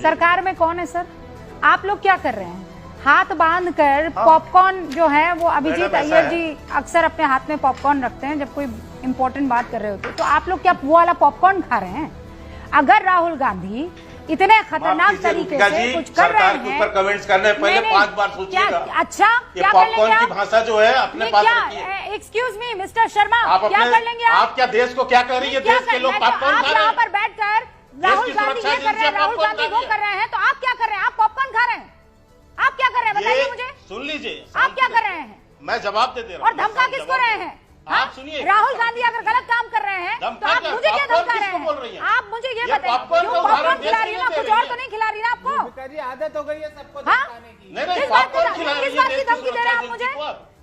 सरकार में कौन है सर? आप लोग क्या कर रहे हैं? हाथ बांध कर पॉपकॉर्न जो है वो अभिजीत अय्यर जी अक्सर अपने हाथ में पॉपकॉर्न रखते हैं जब कोई इंपॉर्टेंट बात कर रहे होते, तो आप लोग क्या वो वाला पॉपकॉर्न खा रहे हैं? अगर राहुल गांधी इतने खतरनाक तरीके से कुछ कर रहे हैं, ऊपर कमेंट्स करने पहले 5 बार सोचिएगा। अच्छा, क्या कर लेंगे आप? भाषा जो है अपने पास रखिए। एक्सक्यूज मी मिस्टर शर्मा, क्या कर लेंगे आप? क्या देश को क्या कर रही है? देश के लोग पॉपकॉर्न खा रहे हैं। यहाँ पर बैठकर राहुल गांधी ये कर रहे हैं, राहुल गांधी वो कर रहे हैं, तो आप क्या कर रहे हैं? आप पॉपकॉर्न खा रहे हैं? आप क्या कर रहे हैं बताइए मुझे। सुन लीजिए, आप क्या कर रहे हैं? मैं जवाब दे रहा हूँ। और धमका किसको रहे हैं? आप सुनिए, राहुल गांधी अगर गलत काम कर रहे हैं तो आप मुझे क्या धमका रहे हैं? आप मुझे ये बताइए, पॉपकॉर्न खिला रही है ना, कुछ और तो नहीं खिला रही ना आपको? आदत हो गई है सबको नहीं, किस बात की धमकी दे रहे हैं आप मुझे?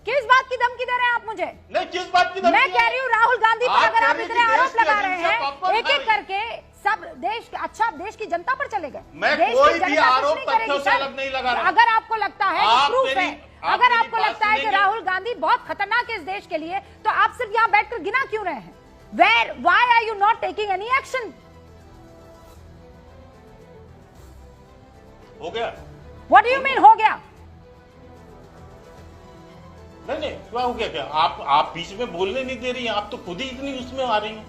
किस बात की धमकी दे रहे हैं आप मुझे? नहीं, किस बात की धमकी? मैं कह रही हूँ राहुल गांधी पर अगर आप इतने आरोप लगा रहे हैं, एक एक करके सब देश, अच्छा देश की जनता पर चले गए। मैं कोई भी आरोप तथ्यों से अलग नहीं लगा रहा। अगर आपको लगता है, प्रूफ है, अगर आपको लगता है कि राहुल गांधी बहुत खतरनाक है इस देश के लिए, तो आप सिर्फ यहाँ बैठकर गिना क्यों रहे हैं? Why are you not taking any action? हो गया? What do you mean हो गया? नहीं, क्या हो गया? क्या आप बीच में बोलने नहीं दे रही हैं? आप तो खुद ही इतनी उसमें आ रही हैं।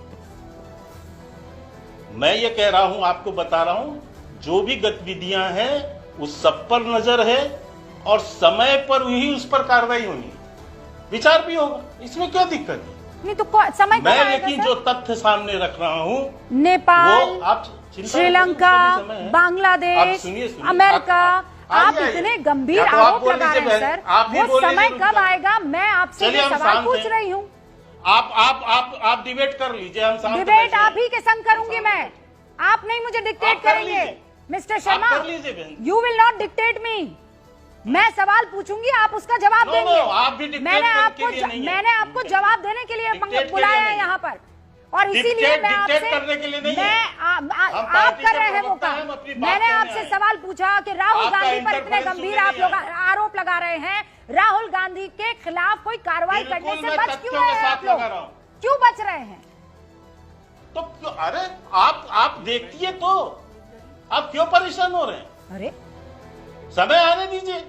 मैं ये कह रहा हूं, आपको बता रहा हूं, जो भी गतिविधियां हैं उस सब पर नजर है और समय पर ही उस पर कार्रवाई होनी, विचार भी होगा। इसमें क्या दिक्कत है? नहीं तो समय मैं लेकिन जो तथ्य सामने रख रहा हूं, नेपाल, वो आप श्रीलंका, बांग्लादेश, अमेरिका, आप इतने गंभीर आरोप लगा रहे हैं सर, वो समय कब आएगा? मैं आपसे ये सवाल पूछ रही हूँ। आप डिबेट कर लीजिए, हम साथ डिबेट आप ही के संग करूंगी मैं, आप नहीं मुझे डिक्टेट करेंगे। Mister Sharma, you will not dictate me. मैं सवाल पूछूंगी, आप उसका जवाब देंगे। आप भी मैंने आपको जवाब देने के लिए बुलाया है यहाँ पर, और इसीलिए मैं आपसे आप कर रहे हैं वो काम। मैंने आपसे सवाल पूछा कि राहुल गांधी पर इतने गंभीर आप लोग आरोप लगा रहे हैं, राहुल गांधी के खिलाफ कोई कार्रवाई करने से बच क्यों रहे हैं आप लोग? क्यों बच रहे हैं? तो अरे आप देखिए तो आप क्यों परेशान हो रहे हैं? अरे समय आने दीजिए।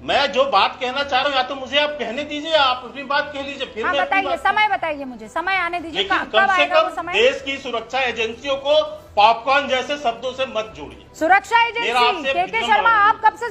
मैं जो बात कहना चाह रहा हूं, या तो मुझे आप कहने दीजिए, आप अपनी बात कह लीजिए, फिर मैं बताइए, समय बताइए मुझे, समय आने दीजिए। लेकिन कम से कम देश की सुरक्षा एजेंसियों को पॉपकॉर्न जैसे शब्दों से मत जोड़िए। सुरक्षा एजेंसी, के शर्मा, आप कब से